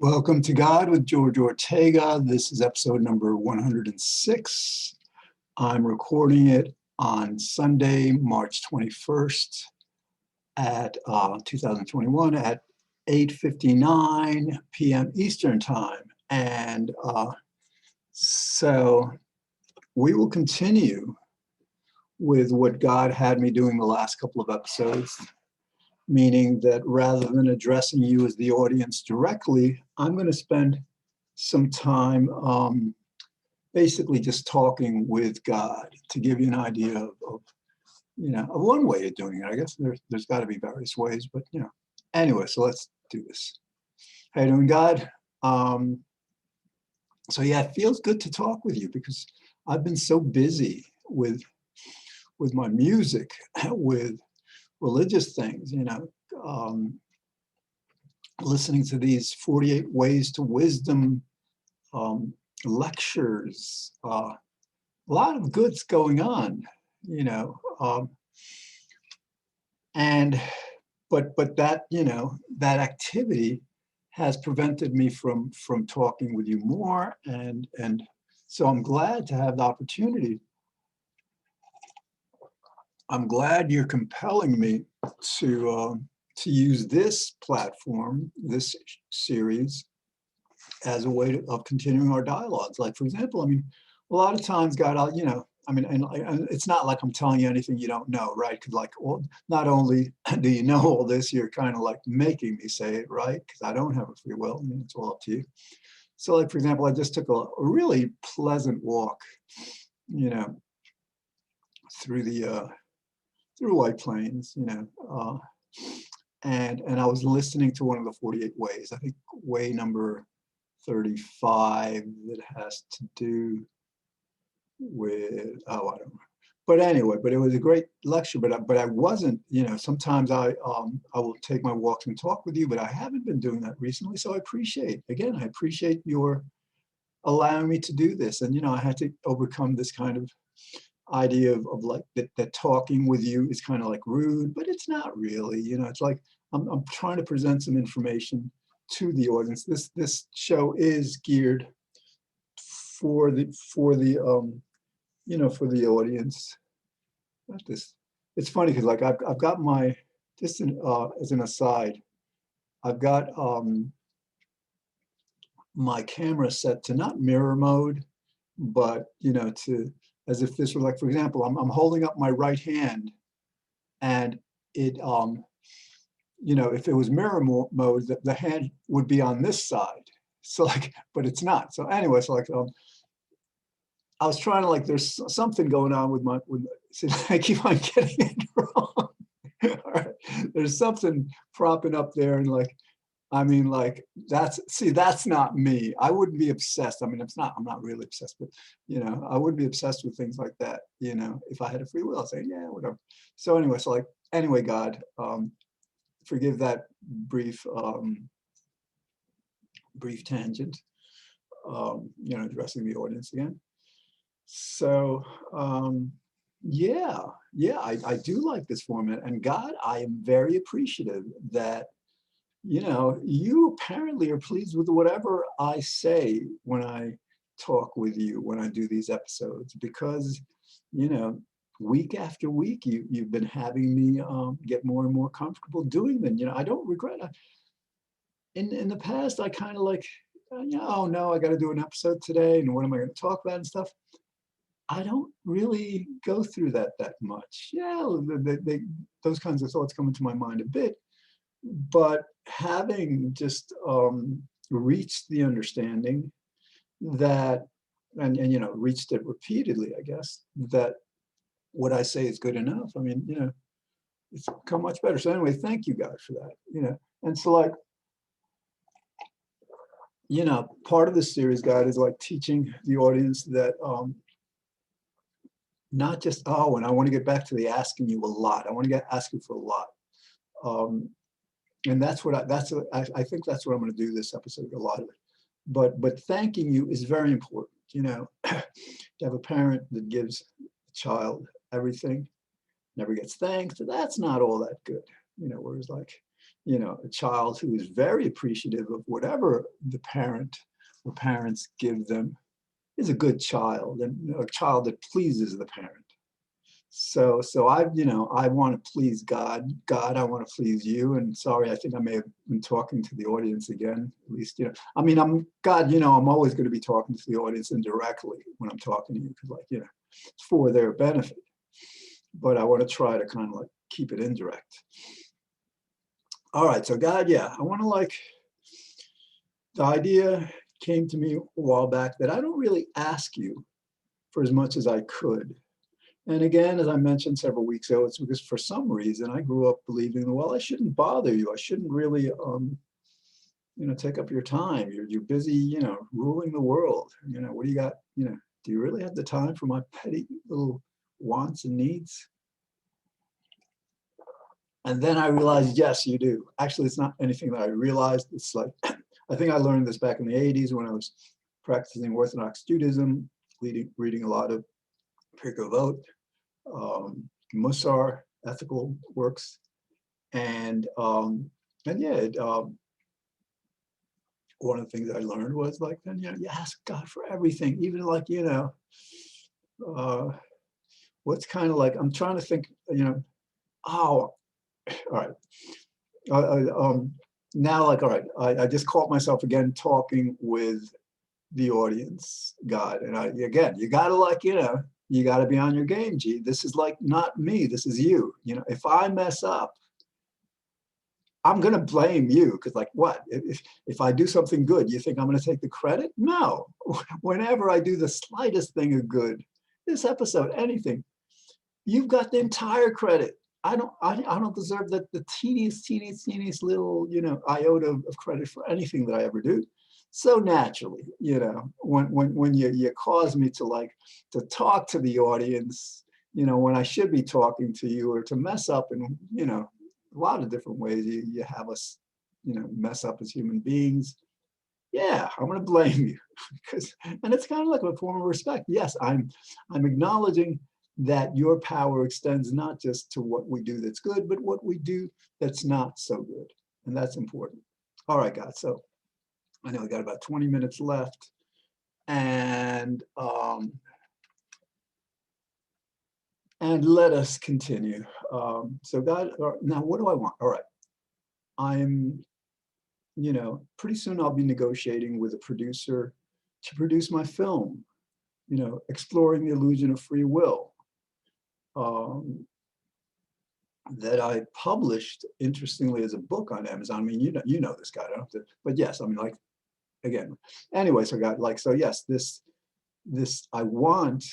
Welcome to God with George Ortega. This is episode number 106. I'm recording it on Sunday, March 21st at 2021 at 8:59 p.m. Eastern Time. And so we will continue with what God had me doing the last couple of episodes, meaning that rather than addressing you as the audience directly, I'm going to spend some time basically just talking with God to give you an idea of one way of doing it. I guess there's got to be various ways, but anyway, so let's do this. How you doing, God? So yeah, it feels good to talk with you because I've been so busy with my music, with religious things, listening to these 48 Ways to Wisdom lectures, a lot of good's going on, but that, that activity has prevented me from talking with you more. And so I'm glad to have the opportunity. I'm glad you're compelling me to use this platform, this series, as a way of continuing our dialogues. Like, for example, a lot of times, God, and it's not like I'm telling you anything you don't know, right? Because not only do you know all this, you're kind of like making me say it, right? Because I don't have a free will. It's all up to you. So, like, for example, I just took a really pleasant walk, through White Plains, and I was listening to one of the 48 ways, I think way number 35, that has to do with, I don't know. But anyway, but it was a great lecture, but I wasn't, sometimes I will take my walks and talk with you, but I haven't been doing that recently. So I appreciate your allowing me to do this. And, I had to overcome this kind of idea of like that talking with you is kind of like rude, but it's not really. It's like I'm trying to present some information to the audience. This show is geared for the audience. Not this. It's funny because like I've got my, just as an aside, I've got my camera set to not mirror mode, but to, as if this were like, for example, I'm holding up my right hand, and it, if it was mirror mode, the hand would be on this side. So like, but it's not. So anyway, so like, I was trying to, like, there's something going on with see, I keep on getting it wrong. All right. There's something propping up there, and like, that's not me. I wouldn't be obsessed. I'm not really obsessed, but, I wouldn't be obsessed with things like that. If I had a free will, I'd say, yeah, whatever. So anyway, God, forgive that brief tangent, addressing the audience again. So, I do like this format, and God, I am very appreciative that, you apparently are pleased with whatever I say when I talk with you, when I do these episodes, because, week after week, you've been having me get more and more comfortable doing them. I don't regret it. In the past, I kind of like, oh no, I got to do an episode today, and what am I going to talk about and stuff. I don't really go through that much. Yeah, those kinds of thoughts come into my mind a bit. But having just reached the understanding that, and reached it repeatedly, I guess, that what I say is good enough. It's become much better. So anyway, thank you guys for that. And so like, part of this series, God, is like teaching the audience that not just, and I want to get back to the asking you a lot. I want to ask you for a lot. And that's what I think that's what I'm going to do this episode, a lot of it. But thanking you is very important. To have a parent that gives a child everything, never gets thanked, that's not all that good. Whereas like, a child who is very appreciative of whatever the parent or parents give them is a good child, and a child that pleases the parent. So I want to please God. God, I want to please you. And sorry, I think I may have been talking to the audience again. At least, I mean, God, I'm always going to be talking to the audience indirectly when I'm talking to you, because it's for their benefit. But I want to try to kind of like keep it indirect. All right, so God, yeah, I want to the idea came to me a while back that I don't really ask you for as much as I could. And again, as I mentioned several weeks ago, it's because for some reason I grew up believing, well, I shouldn't bother you. I shouldn't really, take up your time. You're busy, ruling the world. What do you got? Do you really have the time for my petty little wants and needs? And then I realized, yes, you do. Actually, it's not anything that I realized. It's like, I think I learned this back in the 80s when I was practicing Orthodox Judaism, reading a lot of Pirkei Avot, Musar, ethical works, and yeah, one of the things I learned was then you ask God for everything, even what's kind of like, I'm trying to think, oh, all right, now all right, I just caught myself again talking with the audience, God, and again, you gotta you got to be on your game, G. This is not me. This is you. If I mess up, I'm going to blame you because what? If I do something good, you think I'm going to take the credit? No. Whenever I do the slightest thing of good, this episode, anything, you've got the entire credit. I don't deserve the teeniest little, iota of credit for anything that I ever do. So naturally, when you cause me to talk to the audience, when I should be talking to you, or to mess up in, a lot of different ways, you have us, mess up as human beings. Yeah, I'm going to blame you and it's kind of like a form of respect. Yes, I'm acknowledging that your power extends not just to what we do that's good, but what we do that's not so good. And that's important. All right, guys. So I know we got about 20 minutes left. And let us continue. So God, now what do I want? All right. I'm, pretty soon I'll be negotiating with a producer to produce my film, exploring the illusion of free will. That I published, interestingly, as a book on Amazon. I mean, you know this guy, I don't have to, but yes, I mean, again, anyway, so so yes, this I want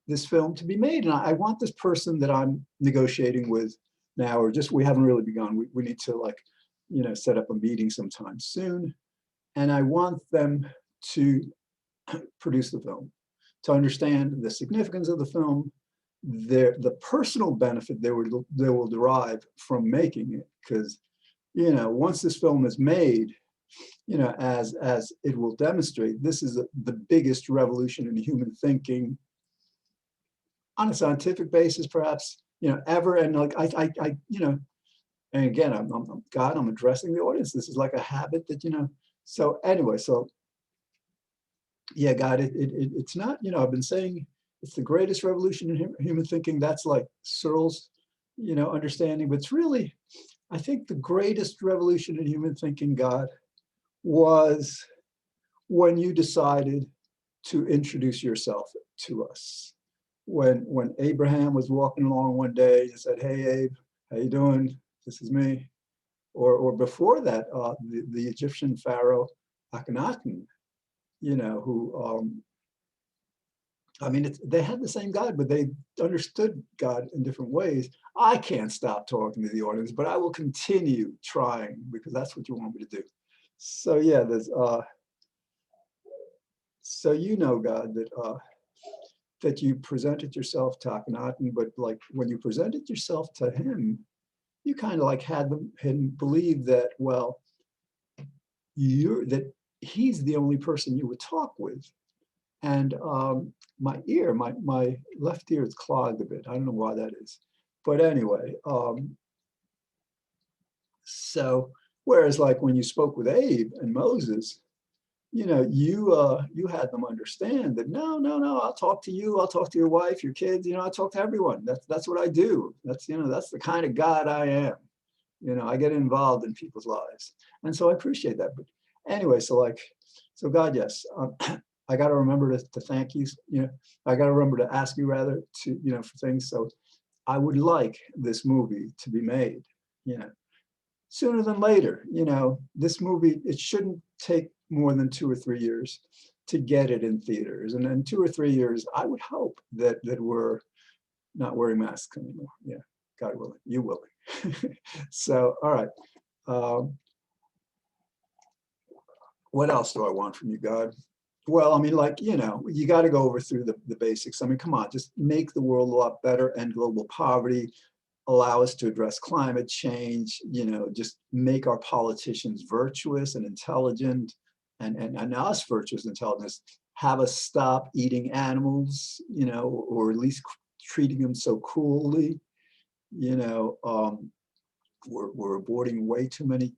this film to be made, and I want this person that I'm negotiating with now, or just, we haven't really begun. We need to set up a meeting sometime soon, and I want them to produce the film, to understand the significance of the film, the personal benefit they will derive from making it, because once this film is made, as it will demonstrate, this is the biggest revolution in human thinking on a scientific basis, perhaps ever. And and again, I'm addressing the audience. This is like a habit that So anyway, so yeah, God, it's not, I've been saying it's the greatest revolution in human thinking. That's like Searle's, understanding. But it's really, I think the greatest revolution in human thinking, God, was when you decided to introduce yourself to us. When Abraham was walking along one day and said, "Hey, Abe, how you doing? This is me." Or before that, the Egyptian pharaoh Akhenaten, who I mean, they had the same God, but they understood God in different ways. I can't stop talking to the audience, but I will continue trying, because that's what you want me to do. So yeah, there's so God, that you presented yourself to Akhenaten, but when you presented yourself to him, you kind of had him believe that, well, that he's the only person you would talk with. And my left ear is clogged a bit. I don't know why that is. But anyway, So, whereas like when you spoke with Abe and Moses, you had them understand that no, I'll talk to you, I'll talk to your wife, your kids, I talk to everyone. That's what I do. That's the kind of God I am. I get involved in people's lives. And so I appreciate that. But anyway, so God, yes, I got to remember to thank you. I got to remember to ask you rather for things. So I would like this movie to be made, you know, sooner than later. This movie, it shouldn't take more than 2 or 3 years to get it in theaters. And in 2 or 3 years, I would hope that we're not wearing masks anymore. Yeah, God willing, you willing. So, all right. What else do I want from you, God? Well, I mean, you got to go over through the basics. I mean, come on, just make the world a lot better, end global poverty, allow us to address climate change, just make our politicians virtuous and intelligent, and us virtuous and intelligent, have us stop eating animals, or at least treating them so cruelly. We're aborting way too many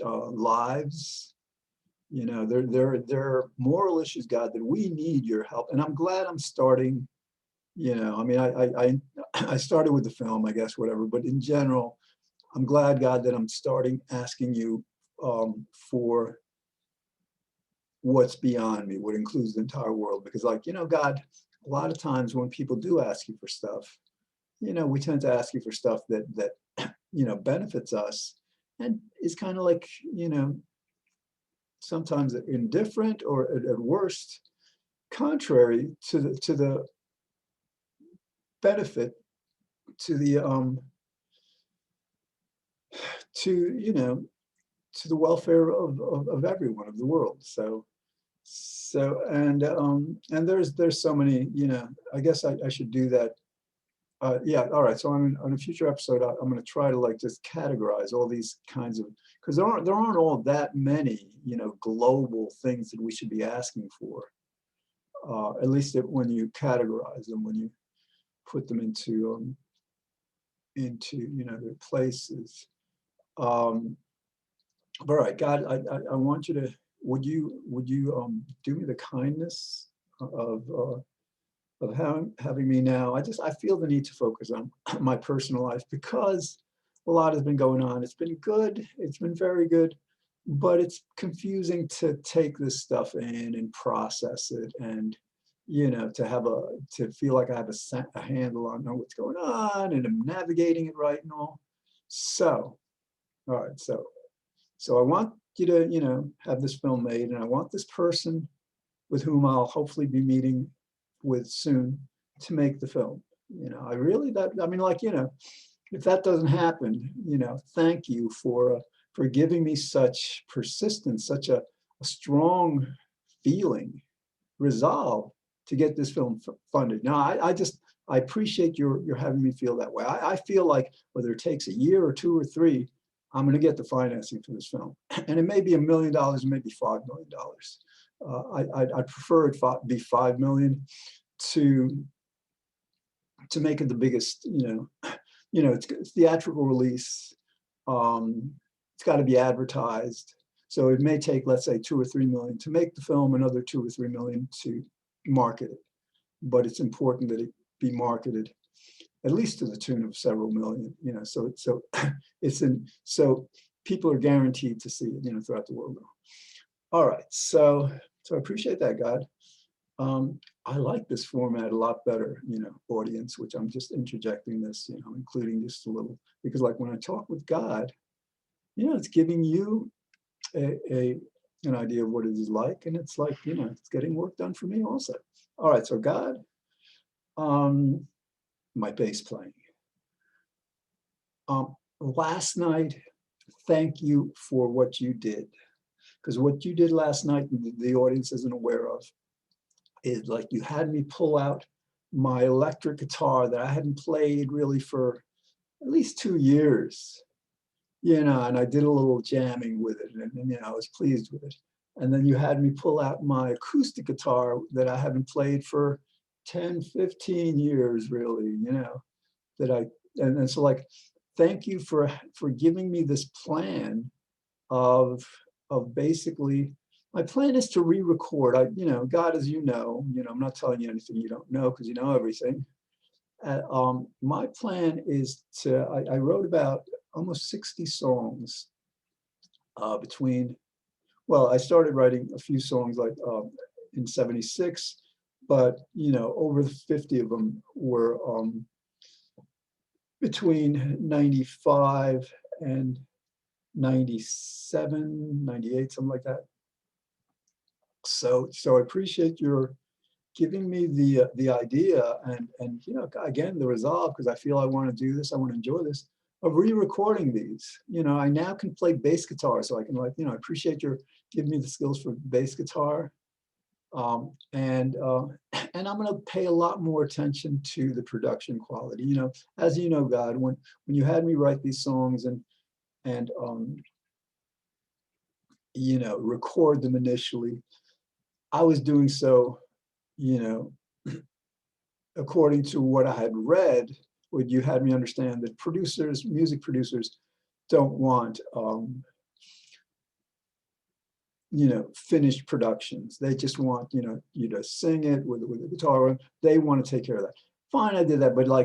lives. There are moral issues, God, that we need your help. And I'm glad I'm starting, I mean, I started with the film, I guess, whatever, but in general, I'm glad, God, that I'm starting asking you for what's beyond me, what includes the entire world. Because God, a lot of times when people do ask you for stuff, we tend to ask you for stuff that benefits us and is kind of like, sometimes indifferent or at worst contrary to the benefit to the to the welfare of everyone, of the world. And there's so many, I guess I should do that. Yeah, all right. So on a future episode, I'm going to try to just categorize all these kinds of, because there aren't all that many, global things that we should be asking for. At least when you categorize them, when you put them into their places. All right, God, I want you to, would you do me the kindness of having me now? I feel the need to focus on my personal life because a lot has been going on. It's been good. It's been very good, but it's confusing to take this stuff in and process it, and to feel like I have a handle on what's going on and I'm navigating it right and all. So, all right, so I want you to have this film made, and I want this person with whom I'll hopefully be meeting with soon to make the film. I really, if that doesn't happen, thank you for giving me such persistence, such a strong feeling, resolve to get this film funded. Now, I appreciate your having me feel that way. I feel like whether it takes a year or 2 or 3, I'm going to get the financing for this film, and it may be $1 million, it may be $5 million. I prefer it be 5 million to make it the biggest. It's theatrical release. It's got to be advertised, so it may take, let's say, 2 or 3 million to make the film, another 2 or 3 million to market it. But it's important that it be marketed at least to the tune of several million. So people are guaranteed to see it, throughout the world. All right, so I appreciate that, God. I like this format a lot better, audience, which I'm just interjecting this, including just a little, because like when I talk with God, it's giving you an idea of what it is like, and it's like, it's getting work done for me also. All right, so God, my bass playing. Last night, thank you for what you did, because what you did last night, the audience isn't aware of, is like you had me pull out my electric guitar that I hadn't played really for at least 2 years, and I did a little jamming with it, and I was pleased with it. And then you had me pull out my acoustic guitar that I haven't played for 10, 15 years, really, and so like, thank you for giving me this plan of basically, my plan is to re-record. God, as I'm not telling you anything you don't know because you know everything. My plan is I wrote about almost 60 songs between, well, I started writing a few songs like in 76, but over 50 of them were between 95 and 97, 98, something like that. So I appreciate your giving me the idea and again the resolve, because I feel I want to do this, I want to enjoy this, of re-recording these. I now can play bass guitar, so I can I appreciate your giving me the skills for bass guitar. And I'm going to pay a lot more attention to the production quality. As you know, God, when you had me write these songs and record them initially, I was doing so, you know, according to what I had read, what you had me understand, that music producers don't want, finished productions. They just want, you to sing it with a guitar. They want to take care of that. Fine, I did that, but I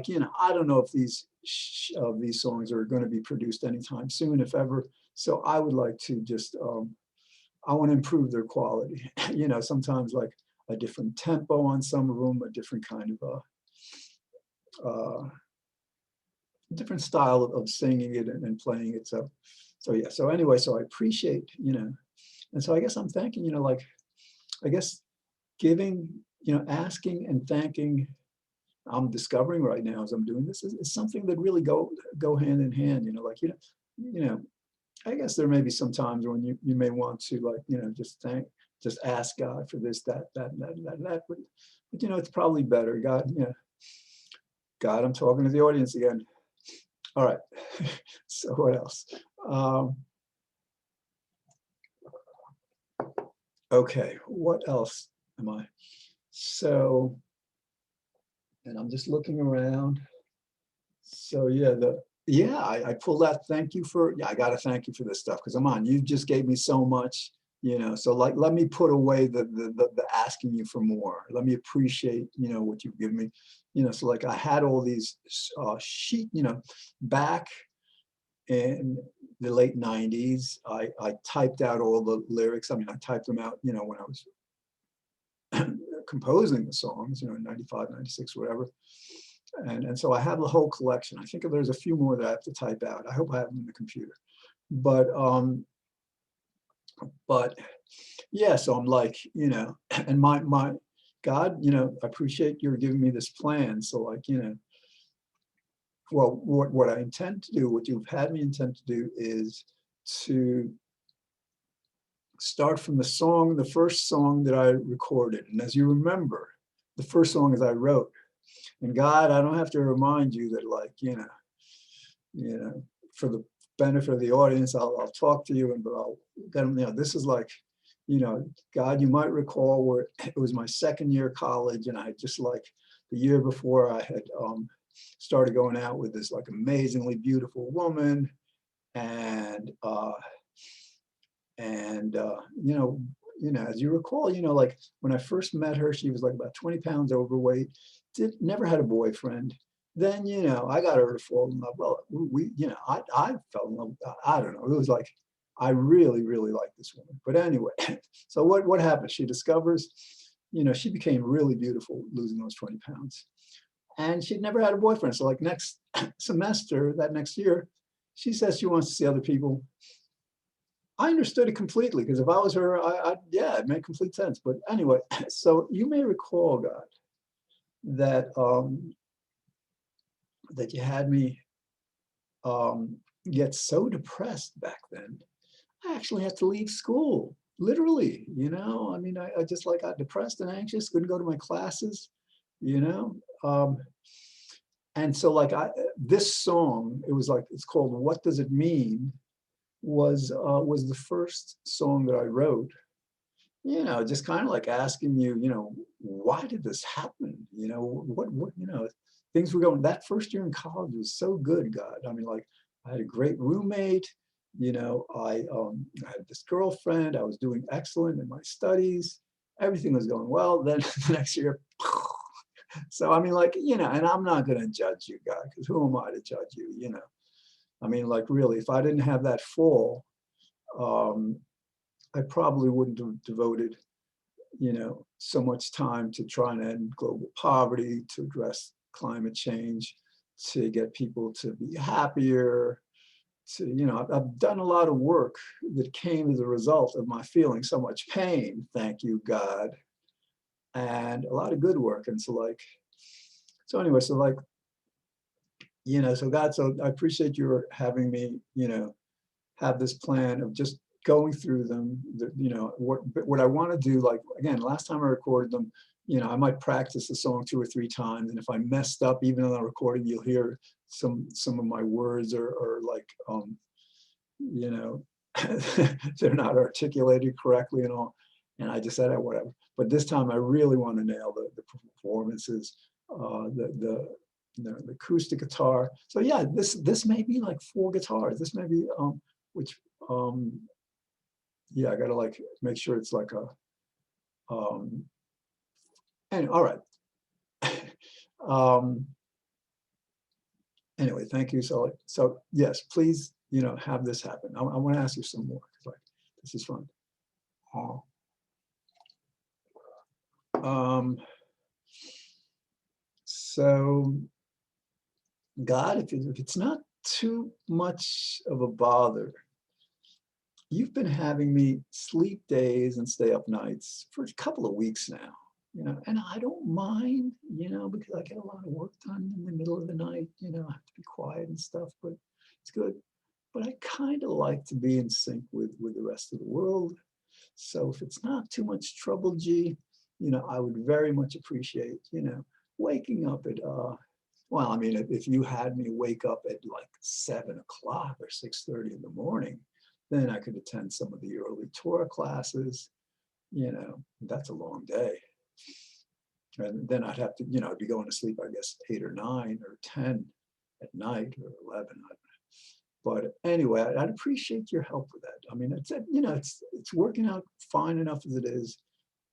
don't know if these songs are going to be produced anytime soon, if ever. So I would like to just, I want to improve their quality. Sometimes like a different tempo on some of them, a different kind of different style of singing it and playing it. So yeah. So anyway, so I appreciate, and so I guess I'm thanking, I guess giving, asking and thanking. I'm discovering right now as I'm doing this is something that really go hand in hand. You know, I guess there may be some times when you may want to just ask God for this, that, that. But it's probably better. God, God, I'm talking to the audience again. All right. So what else? Okay, what else am I? So, and I'm just looking around. So yeah, I pulled that. Thank you for, I gotta thank you for this stuff, because you just gave me so much, so let me put away the asking you for more. Let me appreciate, what you've given me. So like I had all these back in the late 90s, I typed out all the lyrics. I typed them out, when I was composing the songs, 95, 96, whatever. And so I have the whole collection. I think there's a few more that I have to type out. I hope I have them in the computer. But yeah, so I'm like, and my God, I appreciate your giving me this plan. So like, well, what I intend to do, what you've had me intend to do, is to start from the first song that I recorded. And as you remember, the first song is I wrote. And God, I don't have to remind you that, like, for the benefit of the audience, I'll talk to you, and but I'll then, this is like, God, you might recall where it was my second year of college, and I had just like the year before I had started going out with this like amazingly beautiful woman, and as you recall, like when I first met her, she was like about 20 pounds overweight, never had a boyfriend. Then, I got her to fall in love. Well, I fell in love. I don't know. It was like, I really, really like this woman. But anyway, so what happened? She discovers, she became really beautiful losing those 20 pounds. And she'd never had a boyfriend. So like next semester, that next year, she says she wants to see other people. I understood it completely, because if I was her, yeah, it made complete sense. But anyway, so you may recall, God, that that you had me get so depressed back then. I actually had to leave school, literally. I just like got depressed and anxious, couldn't go to my classes, you know. And so like this song, it's called "What Does It Mean," was the first song that I wrote, just kind of like asking you, why did this happen? What things were going, that first year in college was so good, God. I mean, like, I had a great roommate, I had this girlfriend, I was doing excellent in my studies, everything was going well. Then the next year, so I mean, like, and I'm not gonna judge you, God, because who am I to judge you? I mean, like, really, if I didn't have that fall, um, I probably wouldn't have devoted, so much time to trying to end global poverty, to address climate change, to get people to be happier, I've done a lot of work that came as a result of my feeling so much pain, thank you, God, and a lot of good work. And so, like, so anyway, so like, so God, so I appreciate your having me, have this plan of just going through them. What I want to do, like, again, last time I recorded them, I might practice the song 2 or 3 times, and if I messed up, even on the recording, you'll hear some of my words are like, you know, they're not articulated correctly and all. And I just said, "Oh, whatever." But this time I really want to nail the performances, the acoustic guitar. So yeah, this may be like 4 guitars. This may be, which, um, yeah, I gotta like make sure it's like a, um, and all right. um, anyway, thank you. So yes, please, have this happen. I want to ask you some more, 'cause, like, this is fun. Uh, Um, so God, if it's not too much of a bother, you've been having me sleep days and stay up nights for a couple of weeks now, and I don't mind, because I get a lot of work done in the middle of the night, I have to be quiet and stuff, but it's good. But I kind of like to be in sync with the rest of the world. So if it's not too much trouble, G, I would very much appreciate, waking up at, well, I mean, if you had me wake up at like 7 o'clock or 6:30 in the morning, then I could attend some of the early Torah classes, that's a long day. And then I'd have to, I'd be going to sleep, I guess, 8 or 9 or 10 at night, or 11. But anyway, I'd appreciate your help with that. I mean, it's working out fine enough as it is,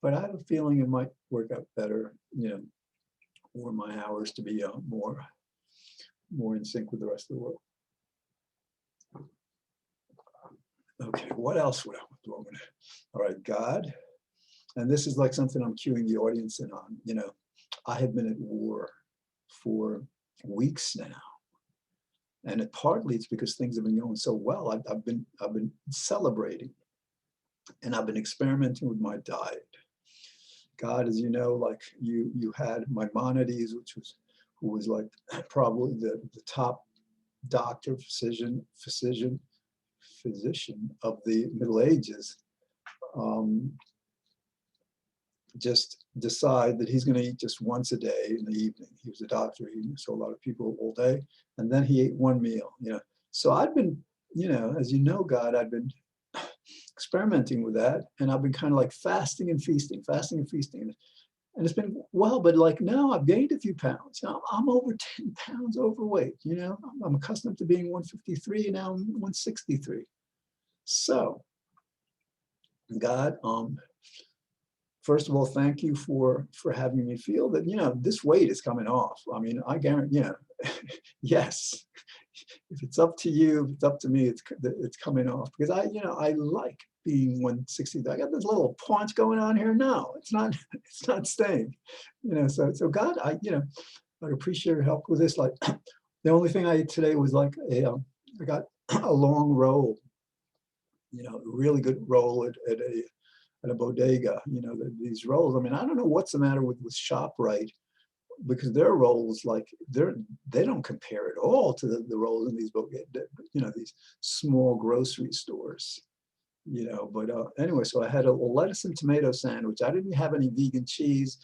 but I have a feeling it might work out better, for my hours to be, more in sync with the rest of the world. Okay, what else would I do? All right, God, and this is like something I'm cueing the audience in on. I have been at war for weeks now, and partly it's because things have been going so well. I've been celebrating, and I've been experimenting with my diet. God, as you know, like you had Maimonides, who was like probably the top doctor, physician of the Middle Ages, um, just decide that he's going to eat just once a day in the evening. He was a doctor, he saw a lot of people all day, and then he ate one meal. So I've been, as you know, God, I've been experimenting with that, and I've been kind of like fasting and feasting, and it's been well. But like now, I've gained a few pounds. Now I'm over 10 pounds overweight. I'm accustomed to being 153, and now I'm 163. So, God, first of all, thank you for having me feel that this weight is coming off. I mean, I guarantee, yes. If it's up to you, if it's up to me, it's coming off, because I like being 160. I got this little paunch going on here. No, it's not. It's not staying. So God, I appreciate your help with this. Like, the only thing I ate today was like I got a long roll. A really good roll at a bodega. These rolls. I mean, I don't know what's the matter with ShopRite, because their rolls, like, they don't compare at all to the rolls in these these small grocery stores. But anyway, so I had a lettuce and tomato sandwich. I didn't have any vegan cheese,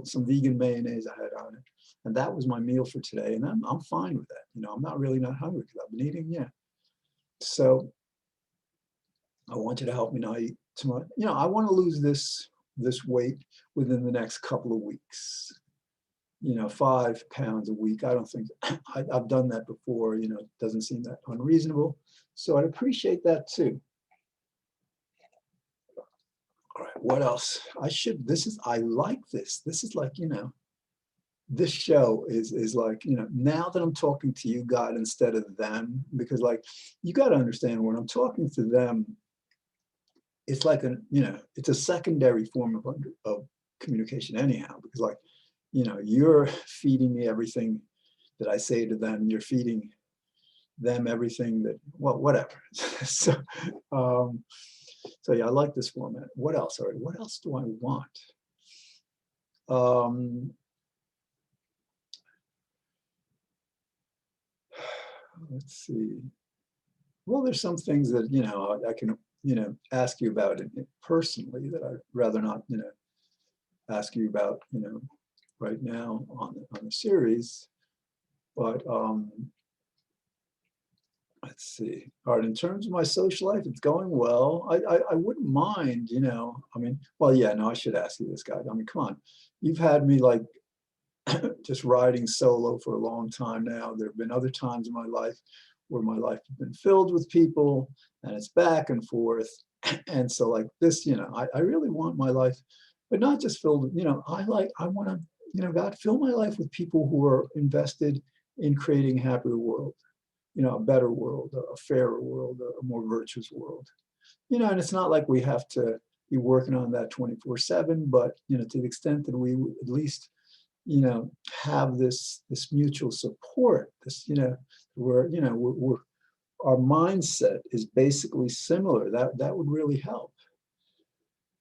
some vegan mayonnaise I had on it, and that was my meal for today, and I'm fine with that. I'm not hungry because I've been eating. Yeah. So I want you to help me now eat tomorrow. I want to lose this weight within the next couple of weeks. £5 a week. I don't think I've done that before, it doesn't seem that unreasonable. So I'd appreciate that too. All right, what else? I like this. This is like, this show is like, now that I'm talking to you, God, instead of them, because like, you got to understand when I'm talking to them, it's like it's a secondary form of communication anyhow, because like, you're feeding me everything that I say to them, you're feeding them everything that, well, whatever. so, um, so yeah, I like this format. What else? All right, what else do I want? Let's see. Well, there's some things that, I can, ask you about it personally that I'd rather not, ask you about, right now on the series. But let's see. All right, in terms of my social life, it's going well. I wouldn't mind, I mean, well, yeah, no, I should ask you this, guy. I mean, come on. You've had me like just riding solo for a long time now. There have been other times in my life where my life has been filled with people and it's back and forth. And so like this, I really want my life, but not just filled with, I want to, God, fill my life with people who are invested in creating a happier world, a better world, a fairer world, a more virtuous world. And it's not like we have to be working on that 24/7, but, to the extent that we at least, have this mutual support, this, where, we're our mindset is basically similar. That would really help.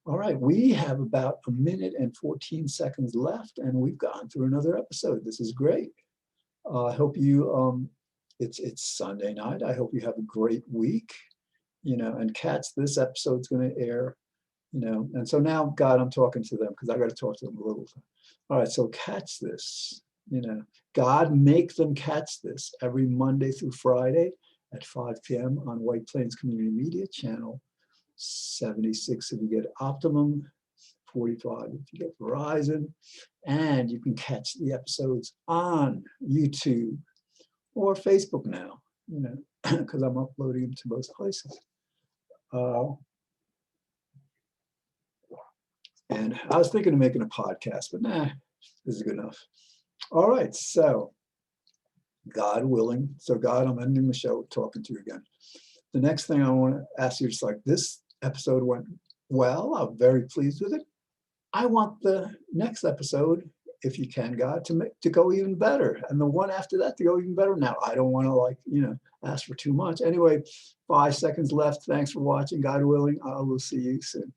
All right, we have about 1 minute and 14 seconds left, and we've gone through another episode. This is great. I hope you, it's Sunday night. I hope you have a great week, and Cats, this episode's going to air, and so now, God, I'm talking to them because I got to talk to them a little. All right, so catch this, God, make them catch this every Monday through Friday at 5 p.m. on White Plains Community Media Channel 76 if you get Optimum, 45 if you get Verizon, and you can catch the episodes on YouTube or Facebook now, because I'm uploading them to both places. And I was thinking of making a podcast, but nah, this is good enough. All right, so God willing, so God, I'm ending the show talking to you again. The next thing I want to ask you is like, this episode went well. I'm very pleased with it. I want the next episode, if you can, God, to go even better, and the one after that to go even better. Now, I don't want to ask for too much. Anyway, 5 seconds left. Thanks for watching. God willing, I will see you soon.